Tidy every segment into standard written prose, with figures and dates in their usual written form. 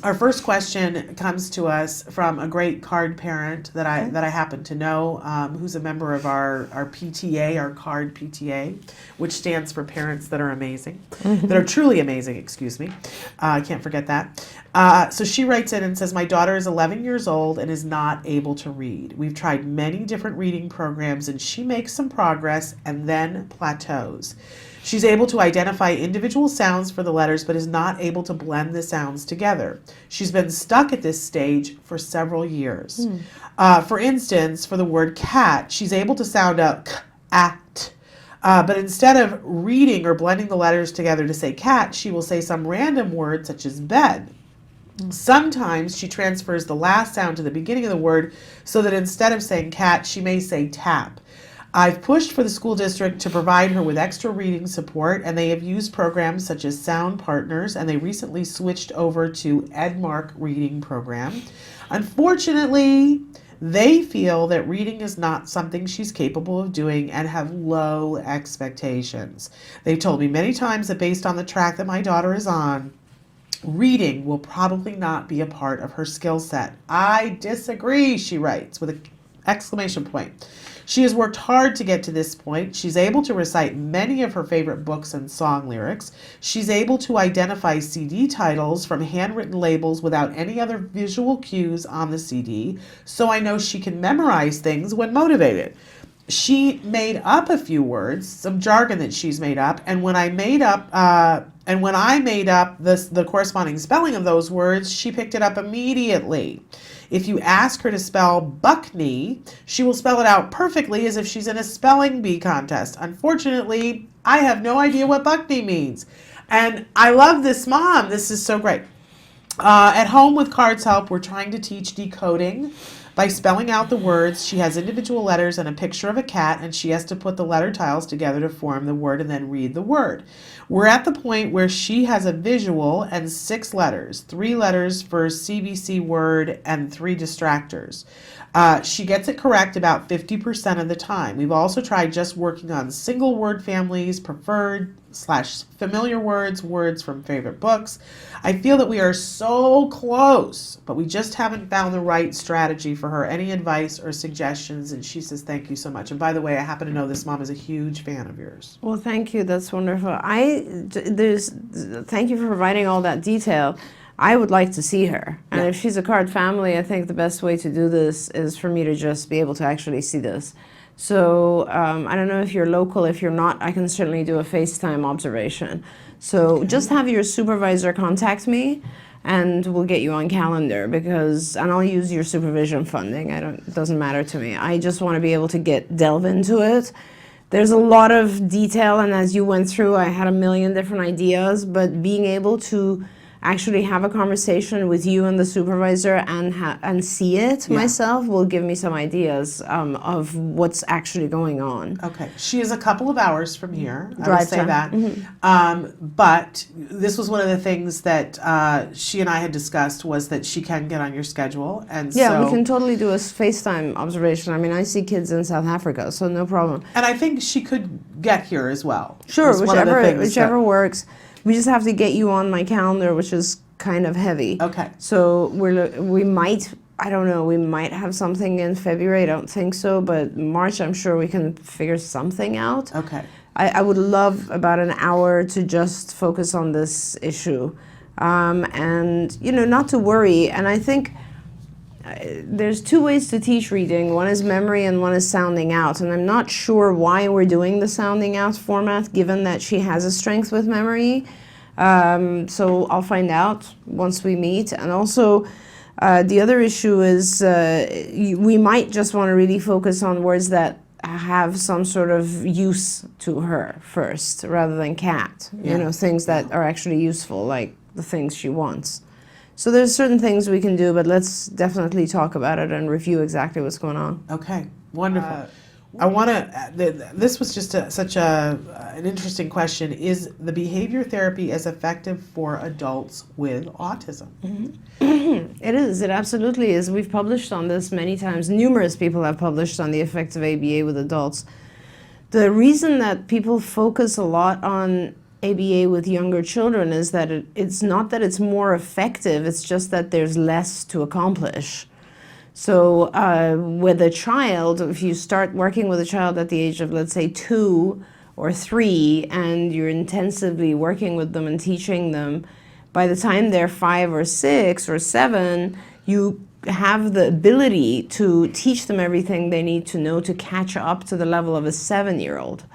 Our first question comes to us from a great card parent that I happen to know, who's a member of our PTA, our card PTA, which stands for Parents That Are Amazing, that are truly amazing, excuse me. I can't forget that. So she writes in and says, my daughter is 11 years old and is not able to read. We've tried many different reading programs and she makes some progress and then plateaus. She's able to identify individual sounds for the letters, but is not able to blend the sounds together. She's been stuck at this stage for several years. For instance, for the word cat, she's able to sound out k, at. But instead of reading or blending the letters together to say cat, she will say some random word such as bed. Sometimes she transfers the last sound to the beginning of the word so that instead of saying cat, she may say tap. I've pushed for the school district to provide her with extra reading support, and they have used programs such as Sound Partners, and they recently switched over to Edmark reading program. Unfortunately, they feel that reading is not something she's capable of doing and have low expectations. They've told me many times that based on the track that my daughter is on, reading will probably not be a part of her skill set. I disagree, she writes with an exclamation point. She has worked hard to get to this point. She's able to recite many of her favorite books and song lyrics. She's able to identify CD titles from handwritten labels without any other visual cues on the CD, so I know she can memorize things when motivated. She made up a few words, some jargon that she's made up, and when I made up the corresponding spelling of those words, she picked it up immediately. If you ask her to spell Buckney, she will spell it out perfectly as if she's in a spelling bee contest. Unfortunately, I have no idea what Buckney means. And I love this mom. This is so great. At home with Card's help, we're trying to teach decoding by spelling out the words. She has individual letters and a picture of a cat, and she has to put the letter tiles together to form the word and then read the word. We're at the point where she has a visual and 6 letters, 3 letters for CBC word and 3 distractors. She gets it correct about 50% of the time. We've also tried just working on single word families, preferred/familiar words, words from favorite books. I feel that we are so close, but we just haven't found the right strategy for her. Any advice or suggestions? And she says, thank you so much. And by the way, I happen to know this mom is a huge fan of yours. Well, thank you. That's wonderful. Thank you for providing all that detail. I would like to see her. And if she's a card family, I think the best way to do this is for me to just be able to actually see this. So I don't know if you're local. If you're not, I can certainly do a FaceTime observation. So just have your supervisor contact me and we'll get you on calendar and I'll use your supervision funding. It doesn't matter to me. I just want to be able to delve into it. There's a lot of detail, and as you went through, I had a million different ideas, but being able to actually have a conversation with you and the supervisor and see it myself will give me some ideas of what's actually going on. Okay. She is a couple of hours from here. I Drive will say time. that. But this was one of the things that she and I had discussed was that she can get on your schedule. And yeah, we can totally do a FaceTime observation. I mean, I see kids in South Africa, so no problem. And I think she could get here as well. Sure, whichever works. We just have to get you on my calendar, which is kind of heavy. Okay. So we might, I don't know, we might have something in February. I don't think so, but March, I'm sure we can figure something out. Okay. I would love about an hour to just focus on this issue. And, not to worry. And I think there's 2 ways to teach reading. One is memory and one is sounding out. And I'm not sure why we're doing the sounding out format, given that she has a strength with memory. So I'll find out once we meet. And also, the other issue is we might just want to really focus on words that have some sort of use to her first, rather than cat. Things that are actually useful, like the things she wants. So there's certain things we can do, but let's definitely talk about it and review exactly what's going on. Okay, wonderful. I want to, this was just such an interesting question. Is the behavior therapy as effective for adults with autism? It is. It absolutely is. We've published on this many times. Numerous people have published on the effects of ABA with adults. The reason that people focus a lot on ABA with younger children is that it's not that it's more effective, it's just that there's less to accomplish. So with a child, if you start working with a child at the age of, let's say, 2 or 3, and you're intensively working with them and teaching them, by the time they're 5 or 6 or 7, you have the ability to teach them everything they need to know to catch up to the level of a 7-year-old.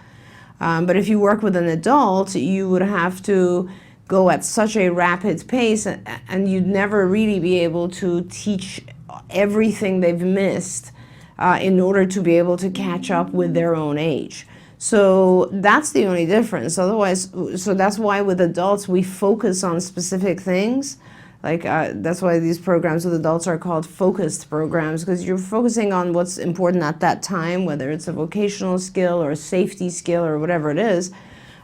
But if you work with an adult, you would have to go at such a rapid pace, and you'd never really be able to teach everything they've missed in order to be able to catch up with their own age. So that's the only difference. Otherwise, so that's why with adults we focus on specific things. Like that's why these programs with adults are called focused programs, because you're focusing on what's important at that time, whether it's a vocational skill or a safety skill or whatever it is.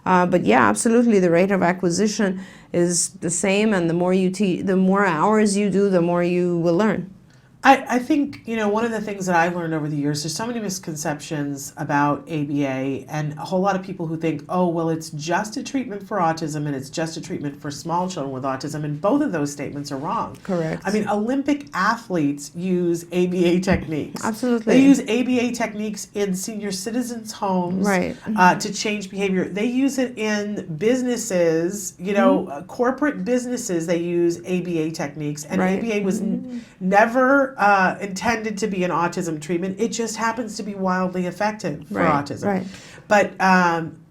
But yeah, absolutely, the rate of acquisition is the same, and the more you the more hours you do, the more you will learn. I think, one of the things that I've learned over the years, there's so many misconceptions about ABA, and a whole lot of people who think, oh, well, it's just a treatment for autism and it's just a treatment for small children with autism, and both of those statements are wrong. Correct. I mean, Olympic athletes use ABA techniques. Absolutely. They use ABA techniques in senior citizens' homes, right, to change behavior. They use it in businesses, corporate businesses, they use ABA techniques, and right. ABA was never intended to be an autism treatment. It just happens to be wildly effective for autism. Right. But,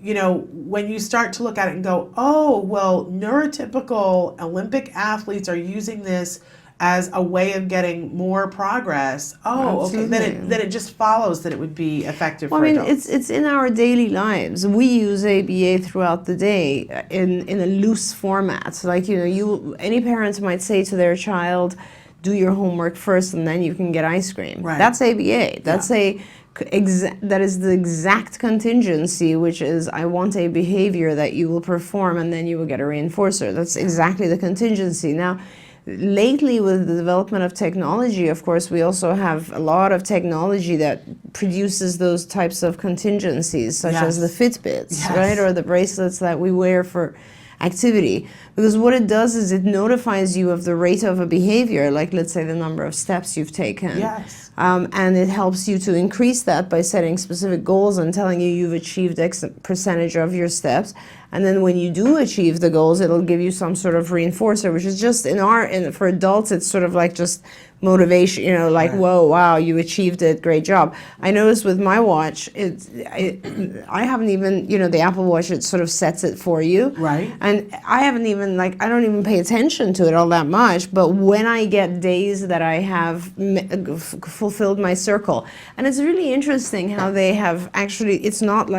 when you start to look at it and go, oh, well, neurotypical Olympic athletes are using this as a way of getting more progress. Oh, absolutely. Okay. Then it just follows that it would be effective for adults. It's in our daily lives. We use ABA throughout the day in a loose format. Like, any parents might say to their child, do your homework first and then you can get ice cream. Right. That's ABA. That's that is the exact contingency, which is I want a behavior that you will perform and then you will get a reinforcer. That's exactly the contingency. Now, lately with the development of technology, of course, we also have a lot of technology that produces those types of contingencies, such as the Fitbits, right? Or the bracelets that we wear for activity, because what it does is it notifies you of the rate of a behavior, like let's say the number of steps you've taken. Yes. And it helps you to increase that by setting specific goals and telling you you've achieved X percentage of your steps. And then when you do achieve the goals, it'll give you some sort of reinforcer, which is just for adults, it's sort of like just motivation, like, right. Whoa, wow, you achieved it, great job. I noticed with my watch, I haven't even, the Apple Watch, it sort of sets it for you. Right. And I haven't even, I don't even pay attention to it all that much, but when I get days that I have fulfilled my circle, and it's really interesting how they have actually, it's not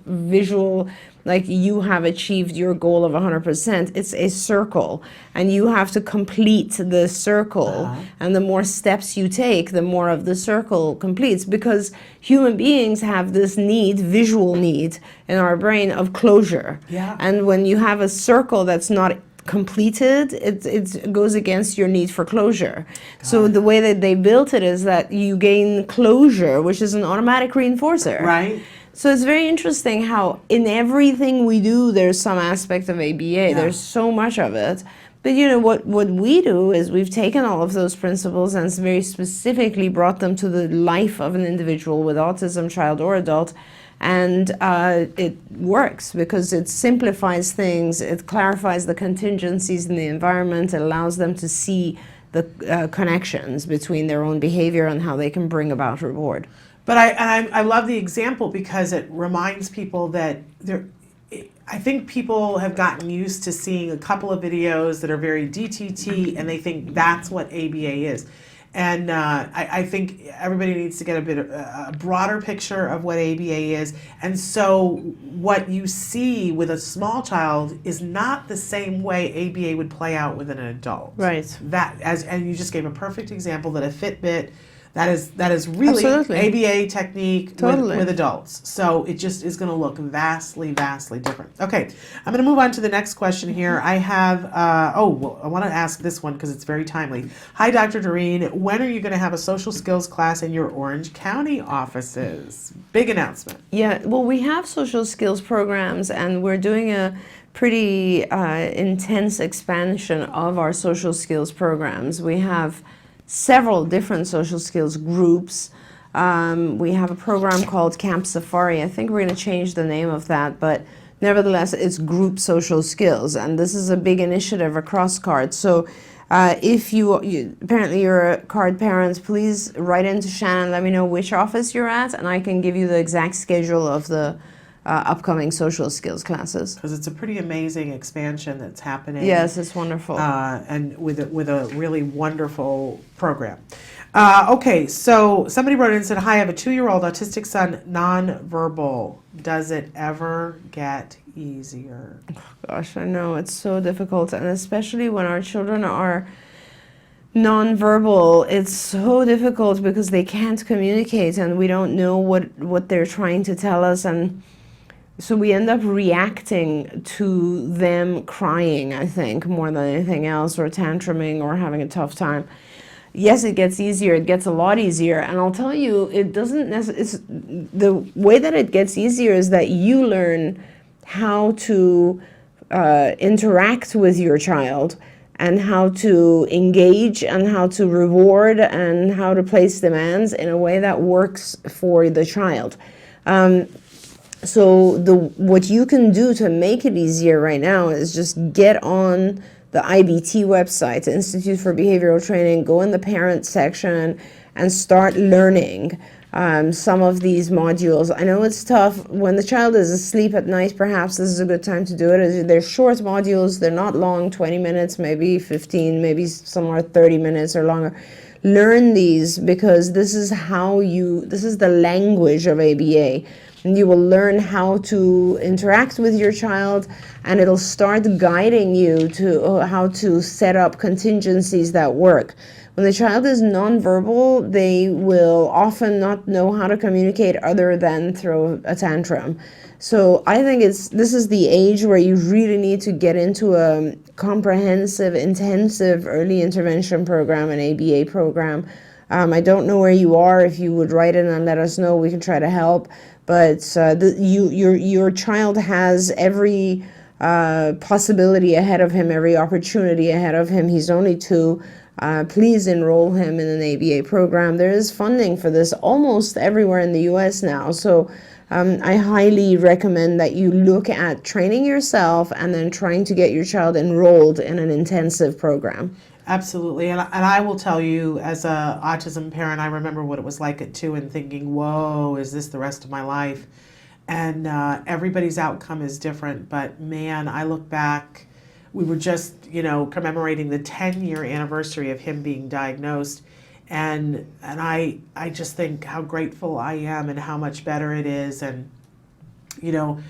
visual, like you have achieved your goal of 100%. It's a circle, and you have to complete the circle. And the more steps you take, the more of the circle completes, because human beings have this visual need in our brain of closure. Yeah. And when you have a circle that's not completed, it goes against your need for closure. So the way that they built it is that you gain closure, which is an automatic reinforcer. Right. So it's very interesting how in everything we do, there's some aspect of ABA. Yeah. There's so much of it. But what we do is we've taken all of those principles and very specifically brought them to the life of an individual with autism, child or adult. And it works because it simplifies things, it clarifies the contingencies in the environment, it allows them to see the connections between their own behavior and how they can bring about reward. But I love the example because it reminds people that I think people have gotten used to seeing a couple of videos that are very DTT, and they think that's what ABA is. And I think everybody needs to get a broader picture of what ABA is. And so what you see with a small child is not the same way ABA would play out with an adult. Right. And you just gave a perfect example that a Fitbit That is really Absolutely. ABA technique Totally. with adults. So it just is going to look vastly, vastly different. Okay, I'm going to move on to the next question here. I have, I want to ask this one because it's very timely. Hi, Dr. Doreen. When are you going to have a social skills class in your Orange County offices? Big announcement. Yeah, well, we have social skills programs, and we're doing a pretty intense expansion of our social skills programs. We have several different social skills groups. We have a program called Camp Safari. I think we're going to change the name of that, but nevertheless, it's group social skills, and this is a big initiative across CARD. So if apparently you're a CARD parent, please write into Shannon, let me know which office you're at, and I can give you the exact schedule of the upcoming social skills classes. Because it's a pretty amazing expansion that's happening. Yes, it's wonderful. And with a really wonderful program. Okay, so somebody wrote in and said, hi, I have a 2-year-old autistic son, nonverbal. Does it ever get easier? Gosh, I know, it's so difficult, and especially when our children are nonverbal, it's so difficult because they can't communicate and we don't know what they're trying to tell us, and so we end up reacting to them crying, I think, more than anything else, or tantruming or having a tough time. Yes, it gets easier. It gets a lot easier. And I'll tell you, it doesn't necessarily, the way that it gets easier is that you learn how to interact with your child and how to engage and how to reward and how to place demands in a way that works for the child. So what you can do to make it easier right now is just get on the IBT website, the Institute for Behavioral Training, go in the parent section and start learning some of these modules. I know it's tough. When the child is asleep at night, perhaps this is a good time to do it. They're short modules. They're not long, 20 minutes, maybe 15, maybe somewhere 30 minutes or longer. Learn these because this is the language of ABA. And you will learn how to interact with your child, and it'll start guiding you to how to set up contingencies that work. When the child is nonverbal, they will often not know how to communicate other than throw a tantrum. So I think this is the age where you really need to get into a comprehensive, intensive early intervention program, an ABA program. I don't know where you are. If you would write in and let us know, we can try to help. But your child has every possibility ahead of him, every opportunity ahead of him. He's only 2. Please enroll him in an ABA program. There is funding for this almost everywhere in the U.S. now. So I highly recommend that you look at training yourself and then trying to get your child enrolled in an intensive program. Absolutely. And I will tell you, as a autism parent, I remember what it was like at 2 and thinking, whoa, is this the rest of my life? And everybody's outcome is different. But man, I look back, we were just, commemorating the 10-year anniversary of him being diagnosed. And I just think how grateful I am and how much better it is. And, you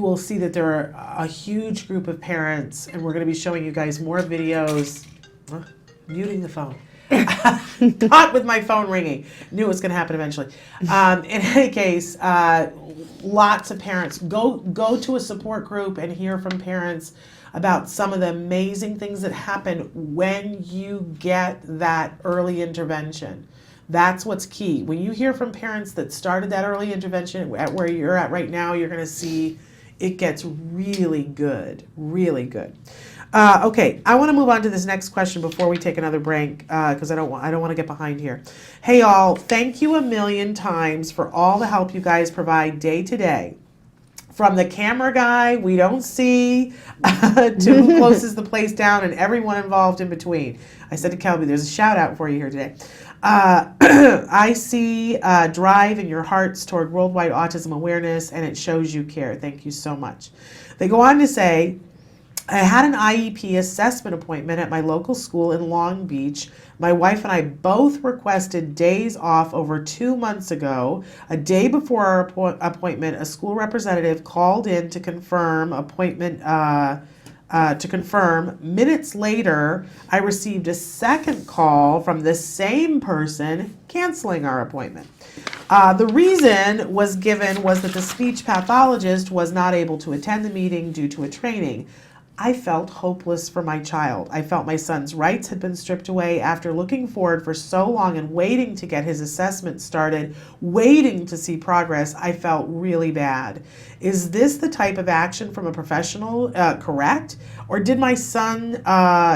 will see that there are a huge group of parents, and we're going to be showing you guys more videos. Muting the phone. Not with my phone ringing. Knew it was going to happen eventually. In any case, lots of parents. Go to a support group and hear from parents about some of the amazing things that happen when you get that early intervention. That's what's key. When you hear from parents that started that early intervention at where you're at right now, you're going to see it gets really good, really good. Okay, I want to move on to this next question before we take another break because I don't want to get behind here. Hey all, thank you a million times for all the help you guys provide day to day. From the camera guy we don't see to who closes the place down and everyone involved in between. I said to Kelby, there's a shout out for you here today. I see drive in your hearts toward worldwide autism awareness, and it shows you care. Thank you so much. They go on to say, I had an IEP assessment appointment at my local school in Long Beach. My wife and I both requested days off over 2 months ago. A day before our appointment, a school representative called in to confirm appointment to confirm. Minutes later, I received a second call from the same person canceling our appointment. The reason was given was that the speech pathologist was not able to attend the meeting due to a training. I felt hopeless for my child. I felt my son's rights had been stripped away after looking forward for so long and waiting to get his assessment started, waiting to see progress. I felt really bad. Is this the type of action from a professional correct? Or did my son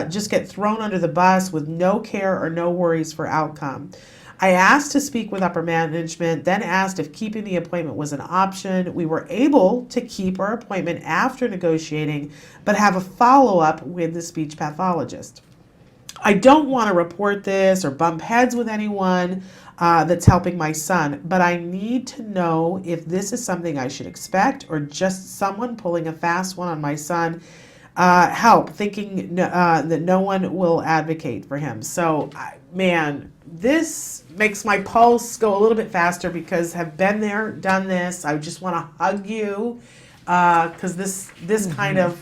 just get thrown under the bus with no care or no worries for outcome? I asked to speak with upper management, then asked if keeping the appointment was an option. We were able to keep our appointment after negotiating, but have a follow-up with the speech pathologist. I don't want to report this or bump heads with anyone that's helping my son, but I need to know if this is something I should expect or just someone pulling a fast one on my son. Help, thinking that no one will advocate for him. So, man, this makes my pulse go a little bit faster because I've been there, done this. I just want to hug you because this kind of,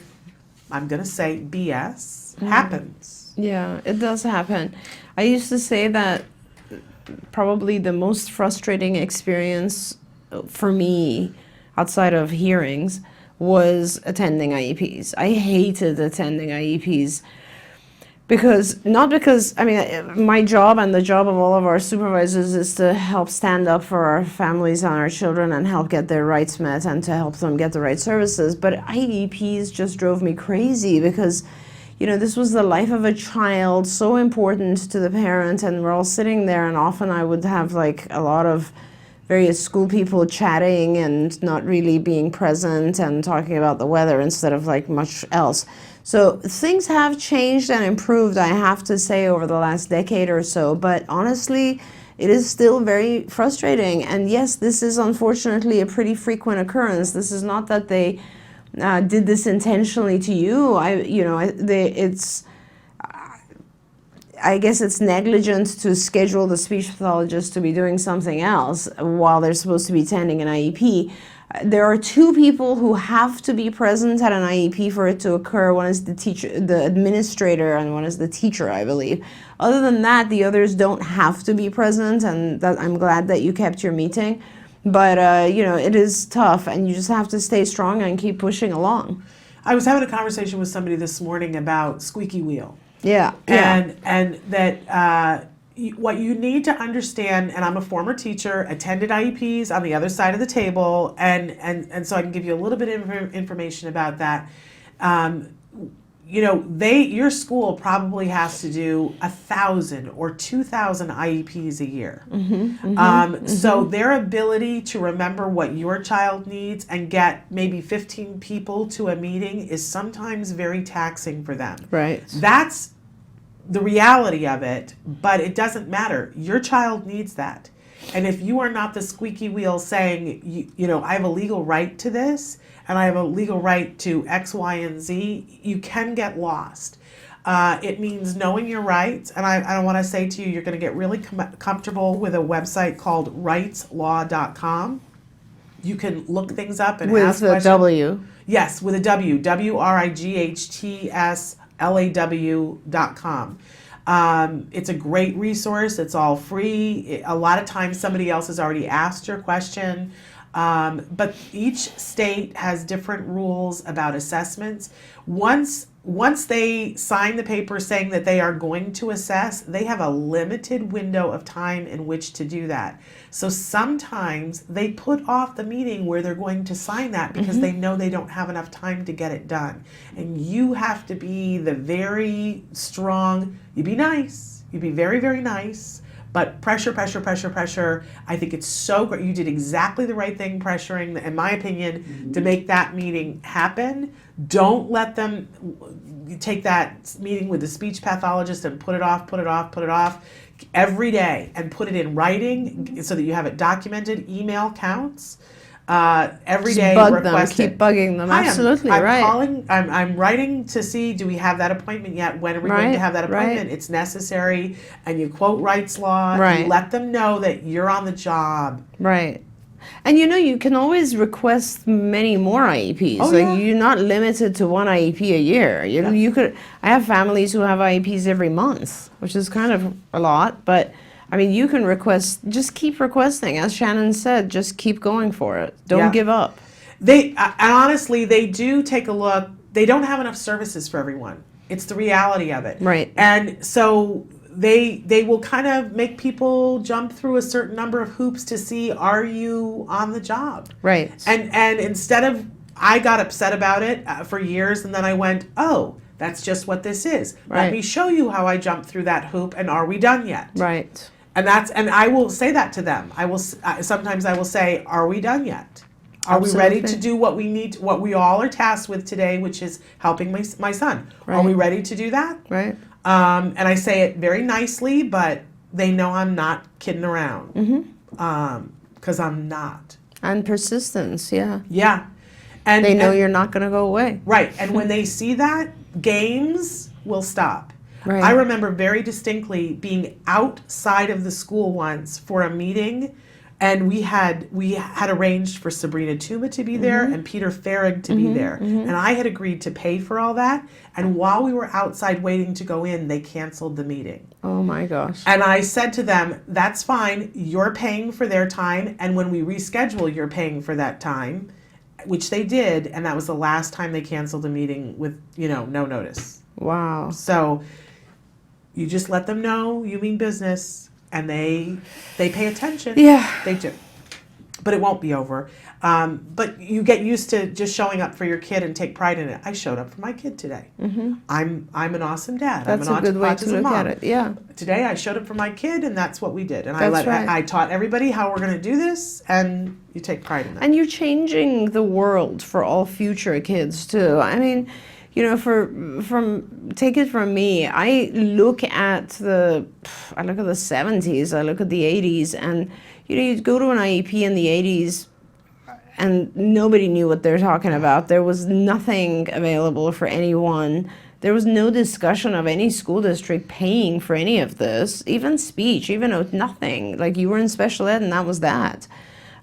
I'm going to say, BS happens. Yeah, it does happen. I used to say that probably the most frustrating experience for me outside of hearings was attending IEPs. I hated attending IEPs because I mean, my job and the job of all of our supervisors is to help stand up for our families and our children and help get their rights met and to help them get the right services. But IEPs just drove me crazy because, you know, this was the life of a child, so important to the parent, and we're all sitting there, and often I would have like a lot of various school people chatting and not really being present and talking about the weather instead of like much else. So things have changed and improved, I have to say, over the last decade or so, but honestly, it is still very frustrating. And yes, this is unfortunately a pretty frequent occurrence. This is not that they did this intentionally to you. I guess it's negligent to schedule the speech pathologist to be doing something else while they're supposed to be attending an IEP. There are two people who have to be present at an IEP for it to occur. One is the teacher, the administrator, and one is the teacher, I believe. Other than that, the others don't have to be present, and that I'm glad that you kept your meeting. But, you know, it is tough, and you just have to stay strong and keep pushing along. I was having a conversation with somebody this morning about squeaky wheel. Yeah. And that what you need to understand, and I'm a former teacher, attended IEPs on the other side of the table, and so I can give you a little bit of information about that. You know, your school probably has to do 1,000 or 2,000 IEPs a year. So their ability to remember what your child needs and get maybe 15 people to a meeting is sometimes very taxing for them. Right. That's the reality of it, but it doesn't matter. Your child needs that. And if you are not the squeaky wheel saying, you know, I have a legal right to this, and I have a legal right to X, Y, and Z, you can get lost. It means knowing your rights, and I want to say to you, you're going to get really comfortable with a website called rightslaw.com. You can look things up and ask questions. With a W. Yes, with a W, WRIGHTSLAW.com. It's a great resource. It's all free. A lot of times somebody else has already asked your question. But each state has different rules about assessments. Once they sign the paper saying that they are going to assess, they have a limited window of time in which to do that. So sometimes they put off the meeting where they're going to sign that because they know they don't have enough time to get it done. And you have to be the very strong, you be nice, you be very, very nice, but pressure. I think it's so great. You did exactly the right thing, pressuring, in my opinion, to make that meeting happen. Don't let them take that meeting with the speech pathologist and put it off every day, and put it in writing so that you have it documented. Email counts. Every day, request keep bugging them. Absolutely, I'm right. I'm writing to see, do we have that appointment yet? When are we going to have that appointment? It's necessary, and you quote Wright's Law. Right. You let them know that you're on the job. Right. And you can always request many more IEPs. Oh, like yeah. you're not limited to one IEP a year. You could. I have families who have IEPs every month, which is kind of a lot. But I mean, you can request. Just keep requesting, as Shannon said. Just keep going for it. Don't give up. And honestly, they do take a look. They don't have enough services for everyone. It's the reality of it. Right. And so they will kind of make people jump through a certain number of hoops to see, are you on the job? Right. And instead of, I got upset about it for years, and then I went, oh, that's just what this is. Right. Let me show you how I jumped through that hoop, and are we done yet? Right. And I will say that to them. Sometimes I will say, are we done yet? Are we ready to do what we need, what we all are tasked with today, which is helping my son? Right. Are we ready to do that? Right. And I say it very nicely, but they know I'm not kidding around. Because I'm not. And persistence, yeah. Yeah. And They know you're not going to go away. Right. And when they see that, games will stop. Right. I remember very distinctly being outside of the school once for a meeting, and we had arranged for Sabrina Tuma to be there and Peter Farrig to be there. And I had agreed to pay for all that. And while we were outside waiting to go in, they canceled the meeting. Oh my gosh. And I said to them, that's fine. You're paying for their time. And when we reschedule, you're paying for that time, which they did. And that was the last time they canceled a meeting with, no notice. Wow. So you just let them know you mean business. And they pay attention. Yeah. They do. But it won't be over. But you get used to just showing up for your kid and take pride in it. I showed up for my kid today. I'm an awesome dad. That's I'm a good way to look mom. at it. Yeah. Today I showed up for my kid, and that's what we did. And That's right. I taught everybody how we're going to do this, and you take pride in that. And you're changing the world for all future kids too. I mean, take it from me, I look at the 70s, I look at the 80s, and you'd go to an IEP in the 80s and nobody knew what they're talking about. There was nothing available for anyone. There was no discussion of any school district paying for any of this, even speech, nothing. Like, you were in special ed and that was that.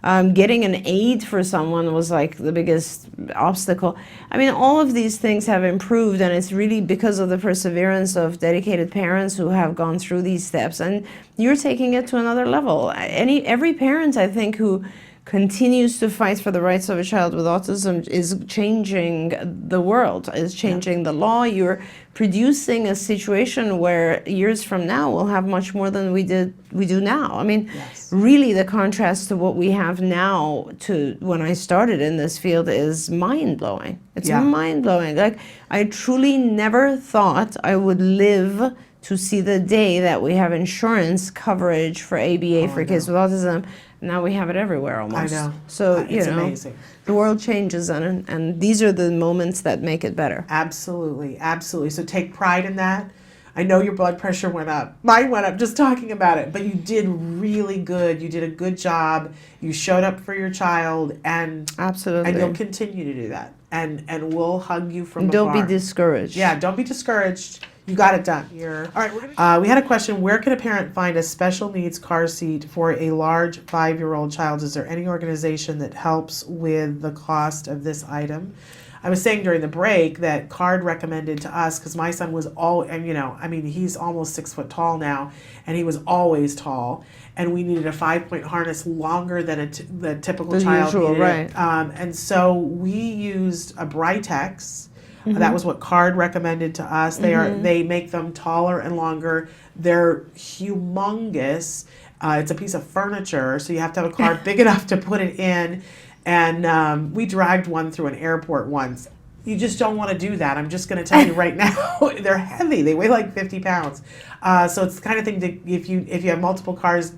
Getting an aid for someone was like the biggest obstacle. I mean, all of these things have improved, and it's really because of the perseverance of dedicated parents who have gone through these steps. And you're taking it to another level. Every parent, I think, who continues to fight for the rights of a child with autism is changing the world, is changing the law. You're producing a situation where years from now we'll have much more than we do now. I mean, really the contrast to what we have now to when I started in this field is mind-blowing. It's mind-blowing. Like, I truly never thought I would live to see the day that we have insurance coverage for ABA for kids with autism. Now we have it everywhere almost. I know. So, it's amazing. The world changes, and these are the moments that make it better. Absolutely, absolutely. So take pride in that. I know your blood pressure went up. Mine went up just talking about it, but you did really good. You did a good job. You showed up for your child, and absolutely, and you'll continue to do that. And we'll hug you from afar. Don't be discouraged. Yeah, don't be discouraged. You got it done. All right. We had a question. Where can a parent find a special needs car seat for a large 5-year-old child? Is there any organization that helps with the cost of this item? I was saying during the break that CARD recommended to us, because my son was he's almost 6 foot tall now, and he was always tall, and we needed a 5-point harness longer than the typical child needed. Right. And so we used a Britex. That was what CARD recommended to us. They make them taller and longer. They're humongous. It's a piece of furniture, so you have to have a car big enough to put it in. And we dragged one through an airport once. You just don't want to do that. I'm just going to tell you right now. They're heavy. They weigh like 50 pounds. So it's the kind of thing that if you have multiple cars,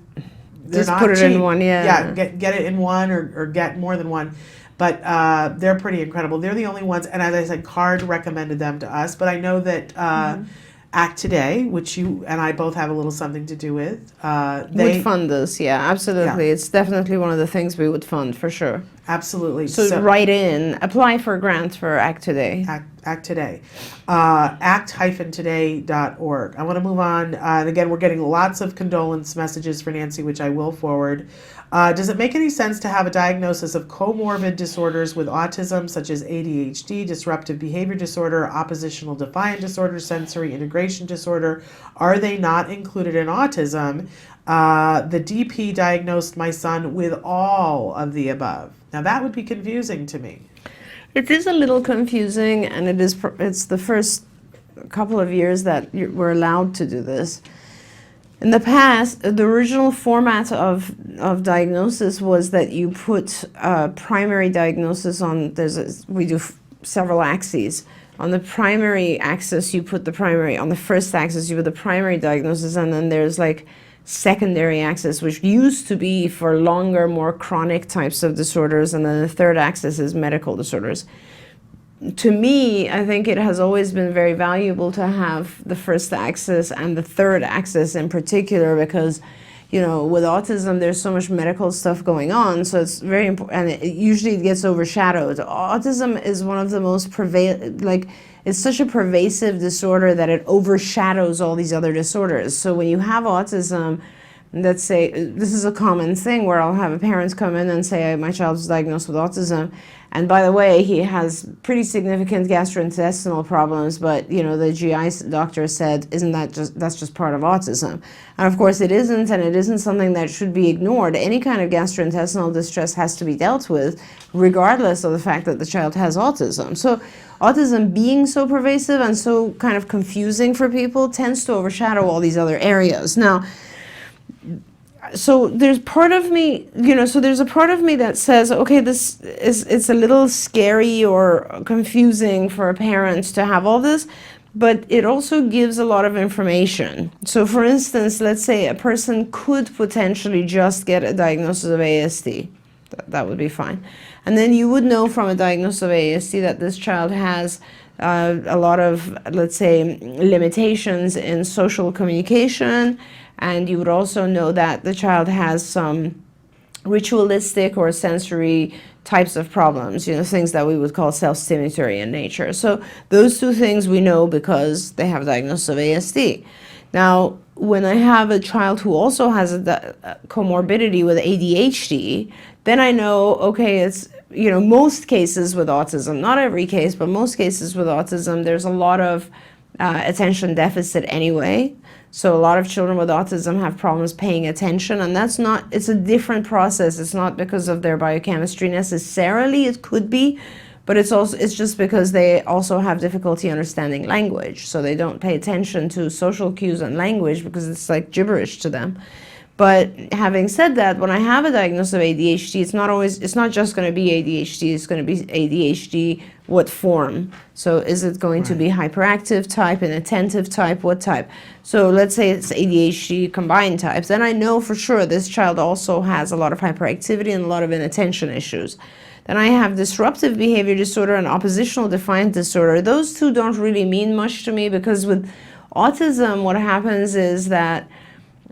they're just not put it cheap. in one. Yeah, get it in one or get more than one. But they're pretty incredible. They're the only ones, and as I said, CARD recommended them to us. But I know that Act Today, which you and I both have a little something to do with, they would fund this. Yeah, absolutely. Yeah. It's definitely one of the things we would fund for sure. Absolutely. So write in, apply for a grant for ACT Today. Act Today. act-today.org. I want to move on. And again, we're getting lots of condolence messages for Nancy, which I will forward. Does it make any sense to have a diagnosis of comorbid disorders with autism, such as ADHD, disruptive behavior disorder, oppositional defiant disorder, sensory integration disorder? Are they not included in autism? The DP diagnosed my son with all of the above. Now that would be confusing to me. It is a little confusing, and it's the first couple of years that we're allowed to do this. In the past, the original format of diagnosis was that you put primary diagnosis on, we do several axes. On the primary axis, you put the primary, on the first axis, you put the primary diagnosis, and then there's like secondary axis, which used to be for longer, more chronic types of disorders, and then the third axis is medical disorders. To me, I think it has always been very valuable to have the first axis and the third axis in particular, because, you know, with autism, there's so much medical stuff going on, so it's very important, and it usually gets overshadowed. Autism is one of the most it's such a pervasive disorder that it overshadows all these other disorders. So when you have autism, let's say, this is a common thing where I'll have parents come in and say, my child is diagnosed with autism, and by the way, he has pretty significant gastrointestinal problems, but you know, the GI doctor said, that's just part of autism. And of course it isn't, and it isn't something that should be ignored. Any kind of gastrointestinal distress has to be dealt with, regardless of the fact that the child has autism. So autism being so pervasive and so kind of confusing for people tends to overshadow all these other areas. Now, so there's part of me, you know, so there's a part of me that says, okay, it's a little scary or confusing for a parent to have all this, but it also gives a lot of information. So for instance, let's say a person could potentially just get a diagnosis of ASD. That would be fine. And then you would know from a diagnosis of ASD that this child has a lot of, let's say, limitations in social communication, and you would also know that the child has some ritualistic or sensory types of problems, you know, things that we would call self-stimulatory in nature. So those two things we know because they have a diagnosis of ASD. Now, when I have a child who also has a comorbidity with ADHD, then I know, okay, it's, you know, most cases with autism, not every case, but most cases with autism, there's a lot of attention deficit anyway. So a lot of children with autism have problems paying attention, and that's not, it's a different process. It's not because of their biochemistry necessarily, it could be, but it's just because they also have difficulty understanding language. So they don't pay attention to social cues and language because it's like gibberish to them. But having said that, when I have a diagnosis of ADHD, it's not just going to be ADHD, it's going to be ADHD, what form? So is it going to be hyperactive type, inattentive type, what type? So let's say it's ADHD combined types, then I know for sure this child also has a lot of hyperactivity and a lot of inattention issues. Then I have disruptive behavior disorder and oppositional defiant disorder. Those two don't really mean much to me, because with autism, what happens is that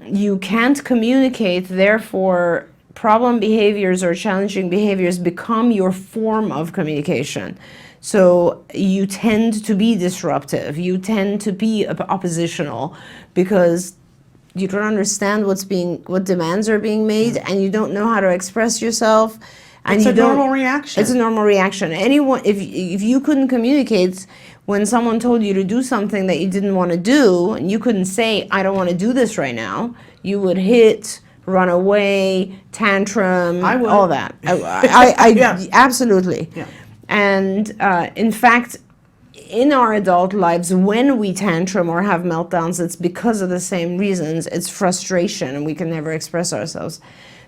you can't communicate, therefore problem behaviors or challenging behaviors become your form of communication. So you tend to be disruptive, you tend to be oppositional, because you don't understand what demands are being made, and you don't know how to express yourself. And it's a normal reaction. It's a normal reaction. Anyone, if you couldn't communicate when someone told you to do something that you didn't want to do, and you couldn't say, I don't want to do this right now, you would hit, run away, tantrum, I would. all that. I Yeah. Absolutely. Yeah. And in fact, in our adult lives, when we tantrum or have meltdowns, it's because of the same reasons. It's frustration, and we can never express ourselves.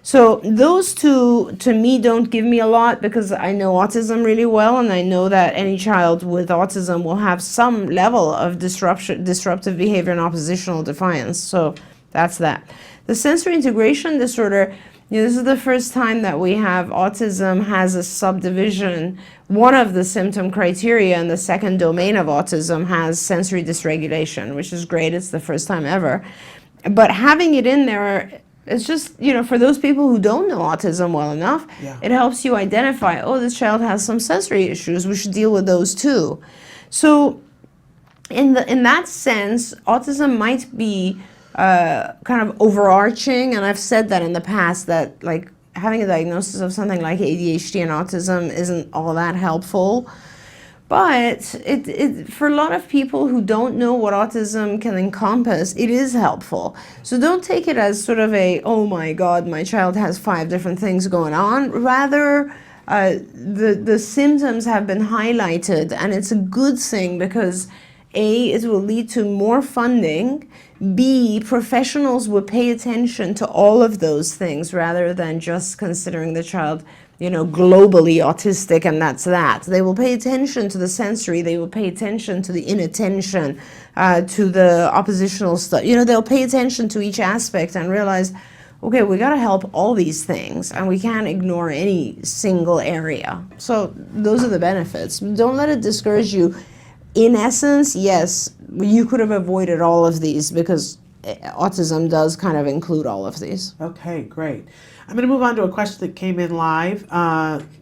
So those two, to me, don't give me a lot, because I know autism really well, and I know that any child with autism will have some level of disruptive behavior and oppositional defiance. So that's that. The sensory integration disorder, this is the first time that we have autism has a subdivision. One of the symptom criteria in the second domain of autism has sensory dysregulation, which is great. It's the first time ever. But having it in there It's just, for those people who don't know autism well enough, Yeah. it helps you identify, oh, this child has some sensory issues. We should deal with those too. So in that sense, autism might be kind of overarching, and I've said that in the past, that like having a diagnosis of something like ADHD and autism isn't all that helpful. But for a lot of people who don't know what autism can encompass, it is helpful. So don't take it as sort of oh my God, my child has 5 different things going on. Rather, the symptoms have been highlighted, and it's a good thing because A, it will lead to more funding. B, professionals will pay attention to all of those things rather than just considering the child globally autistic, and that's that. They will pay attention to the sensory, they will pay attention to the inattention, to the oppositional stuff. They'll pay attention to each aspect and realize, okay, we got to help all these things, and we can't ignore any single area. So those are the benefits. Don't let it discourage you. In essence, yes, you could have avoided all of these because autism does kind of include all of these. Okay, great. I'm going to move on to a question that came in live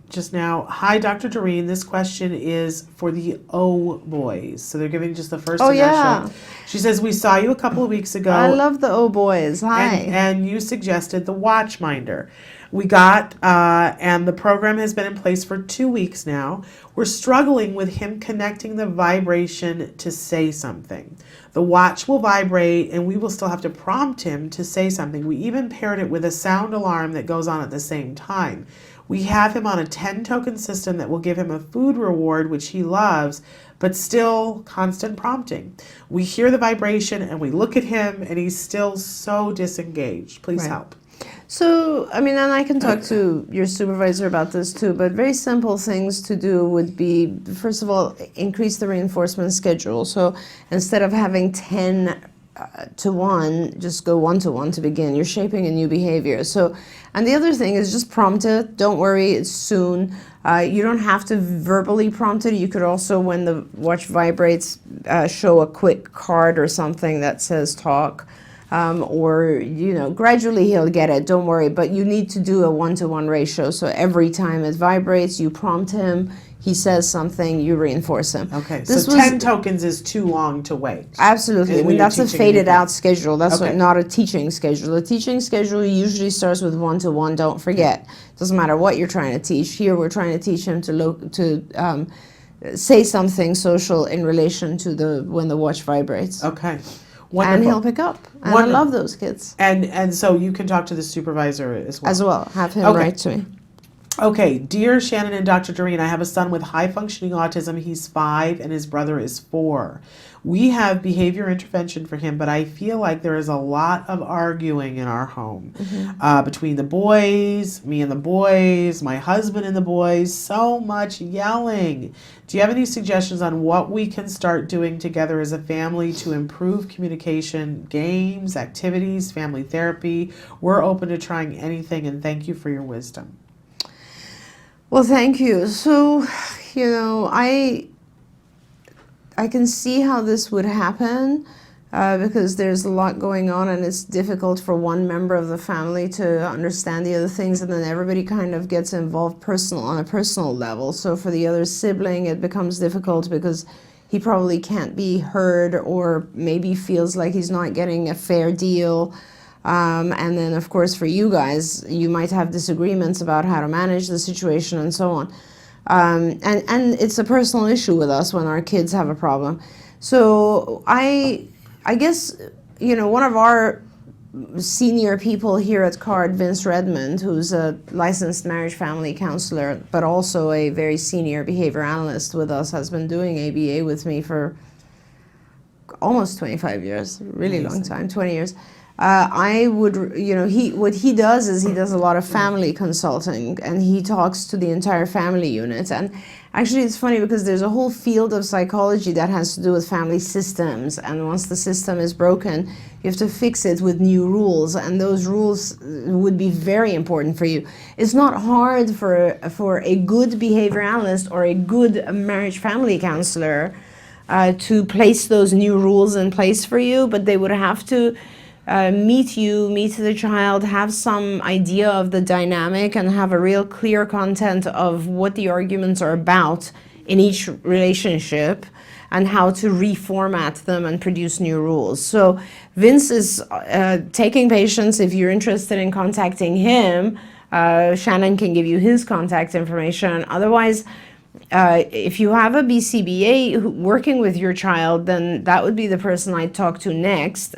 just now. Hi, Dr. Doreen. This question is for the O boys. So they're giving just the first initial. Yeah. She says, we saw you a couple of weeks ago. I love the O boys. Hi. And you suggested the Watchminder. We got, and the program has been in place for 2 weeks now. We're struggling with him connecting the vibration to say something. The watch will vibrate, and we will still have to prompt him to say something. We even paired it with a sound alarm that goes on at the same time. We have him on a 10-token system that will give him a food reward, which he loves, but still constant prompting. We hear the vibration, and we look at him, and he's still so disengaged. Please help. So, and I can talk to your supervisor about this too, but very simple things to do would be, first of all, increase the reinforcement schedule. So instead of having 10 to 1, just go 1 to 1 to begin. You're shaping a new behavior. So, and the other thing is just prompt it. Don't worry, it's soon. You don't have to verbally prompt it. You could also, when the watch vibrates, show a quick card or something that says talk. Or gradually he'll get it, don't worry, but you need to do a 1-to-1 ratio. So every time it vibrates, you prompt him, he says something, you reinforce him. Okay, so 10 tokens is too long to wait. Absolutely. That's a faded out schedule. That's Okay. not a teaching schedule. A teaching schedule usually starts with 1-to-1, don't forget. Doesn't matter what you're trying to teach. Here we're trying to teach him to say something social in relation to when the watch vibrates. Okay. Wonderful. And he'll pick up. And Wonderful. I love those kids. And so you can talk to the supervisor as well. As well. Have him Okay. write to me. Okay, dear Shannon and Dr. Doreen, I have a son with high-functioning autism. He's 5 and his brother is 4. We have behavior intervention for him, but I feel like there is a lot of arguing in our home. Between the boys, me and the boys, my husband and the boys, so much yelling. Do you have any suggestions on what we can start doing together as a family to improve communication, games, activities, family therapy? We're open to trying anything, and thank you for your wisdom. Well, thank you. So, I can see how this would happen because there's a lot going on, and it's difficult for one member of the family to understand the other things, and then everybody kind of gets involved on a personal level. So for the other sibling, it becomes difficult because he probably can't be heard, or maybe feels like he's not getting a fair deal. And then, of course, for you guys, you might have disagreements about how to manage the situation and so on. And it's a personal issue with us when our kids have a problem. So I guess, one of our senior people here at CARD, Vince Redmond, who's a licensed marriage family counselor, but also a very senior behavior analyst with us, has been doing ABA with me for almost 25 years, really long time, 20 years. What he does is he does a lot of family consulting, and he talks to the entire family unit. And actually it's funny because there's a whole field of psychology that has to do with family systems. And once the system is broken, you have to fix it with new rules. And those rules would be very important for you. It's not hard for a good behavior analyst or a good marriage family counselor to place those new rules in place for you, but they would have to meet you, meet the child, have some idea of the dynamic, and have a real clear content of what the arguments are about in each relationship, and how to reformat them and produce new rules. So Vince is taking patients. If you're interested in contacting him, Shannon can give you his contact information. Otherwise, if you have a BCBA working with your child, then that would be the person I'd talk to next,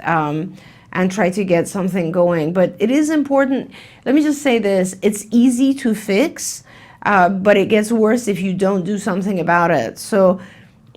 and try to get something going. But it is important. Let me just say this. It's easy to fix, but it gets worse if you don't do something about it. So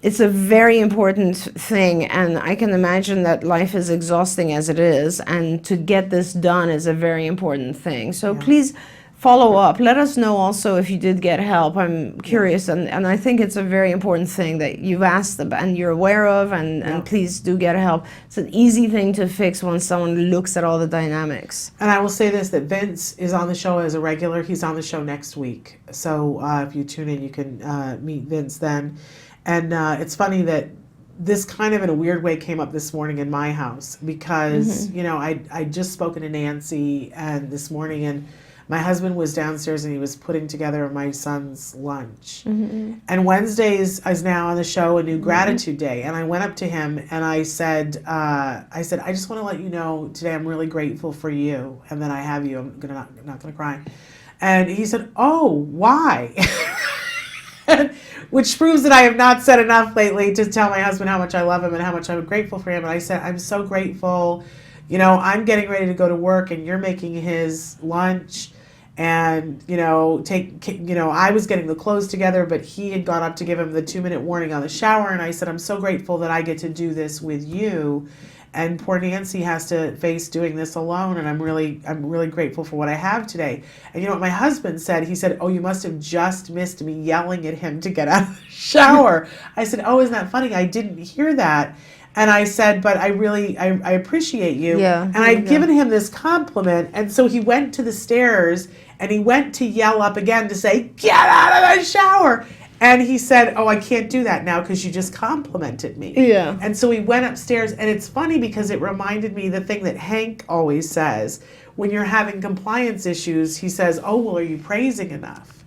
it's a very important thing, and I can imagine that life is exhausting as it is, and to get this done is a very important thing. So please follow up. Let us know also if you did get help. I'm curious, and I think it's a very important thing that you've asked about and you're aware of, and please do get help. It's an easy thing to fix once someone looks at all the dynamics. And I will say this, that Vince is on the show as a regular. He's on the show next week. So if you tune in, you can meet Vince then. And it's funny that this kind of in a weird way came up this morning in my house because, you know, I'd just spoken to Nancy and this morning, and my husband was downstairs and he was putting together my son's lunch. And Wednesdays is now on the show a new gratitude day. And I went up to him and I said, I just want to let you know today I'm really grateful for you and that I have you. I'm not gonna cry. And he said, oh, why? Which proves that I have not said enough lately to tell my husband how much I love him and how much I'm grateful for him. And I said, I'm so grateful. You know, I'm getting ready to go to work and you're making his lunch. And, you know, I was getting the clothes together, but he had gone up to give him the 2-minute warning on the shower. And I said, I'm so grateful that I get to do this with you. And poor Nancy has to face doing this alone, and I'm really grateful for what I have today. And you know what my husband said? He said, oh, you must have just missed me yelling at him to get out of the shower. I said, oh, isn't that funny? I didn't hear that. And I said, but I appreciate you. And I'd given him this compliment, and so he went to the stairs, and he went to yell up again to say, get out of the shower. And he said, oh, I can't do that now because you just complimented me. And so he went upstairs, and it's funny because it reminded me the thing that Hank always says. When you're having compliance issues, he says, oh, well, are you praising enough?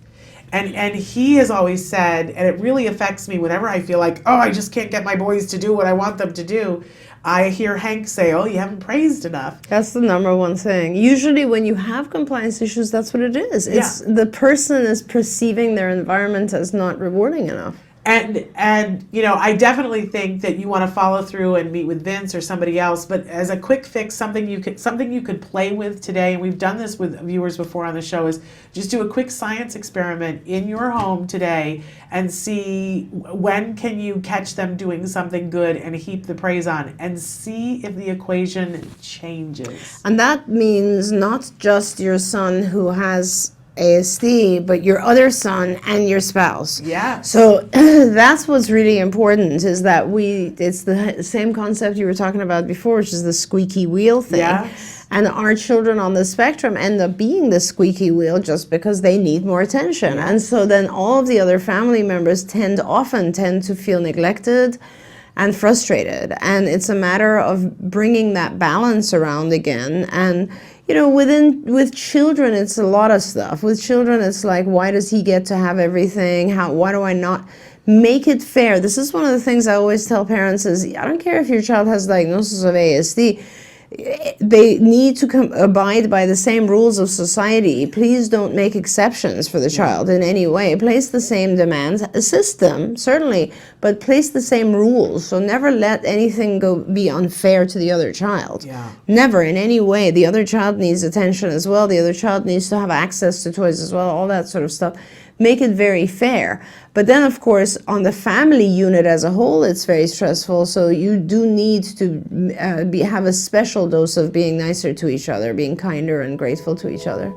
And he has always said, and it really affects me whenever I feel like, oh, I just can't get my boys to do what I want them to do. I hear Hank say, oh, you haven't praised enough. That's the number one thing. Usually when you have compliance issues, that's what it is. It's the person is perceiving their environment as not rewarding enough. And you know, I definitely think that you want to follow through and meet with Vince or somebody else, but as a quick fix, something you could play with today, and we've done this with viewers before on the show, is just do a quick science experiment in your home today and see when can you catch them doing something good and heap the praise on, and see if the equation changes. And that means not just your son who has ASD, but your other son and your spouse. So that's what's really important, is that it's the same concept you were talking about before, which is the squeaky wheel thing. And our children on the spectrum end up being the squeaky wheel just because they need more attention. And so then all of the other family members often tend to feel neglected and frustrated. And it's a matter of bringing that balance around again. And you know, with children, it's a lot of stuff. With children, it's like, why does he get to have everything? Why do I not? Make it fair. This is one of the things I always tell parents is, I don't care if your child has a diagnosis of ASD. They need to abide by the same rules of society. Please don't make exceptions for the child in any way. Place the same demands. Assist them, certainly, but place the same rules. So never let anything be unfair to the other child. Never in any way. The other child needs attention as well. The other child needs to have access to toys as well, all that sort of stuff. Make it very fair. But then, of course, on the family unit as a whole, it's very stressful. So you do need to have a special dose of being nicer to each other, being kinder and grateful to each other.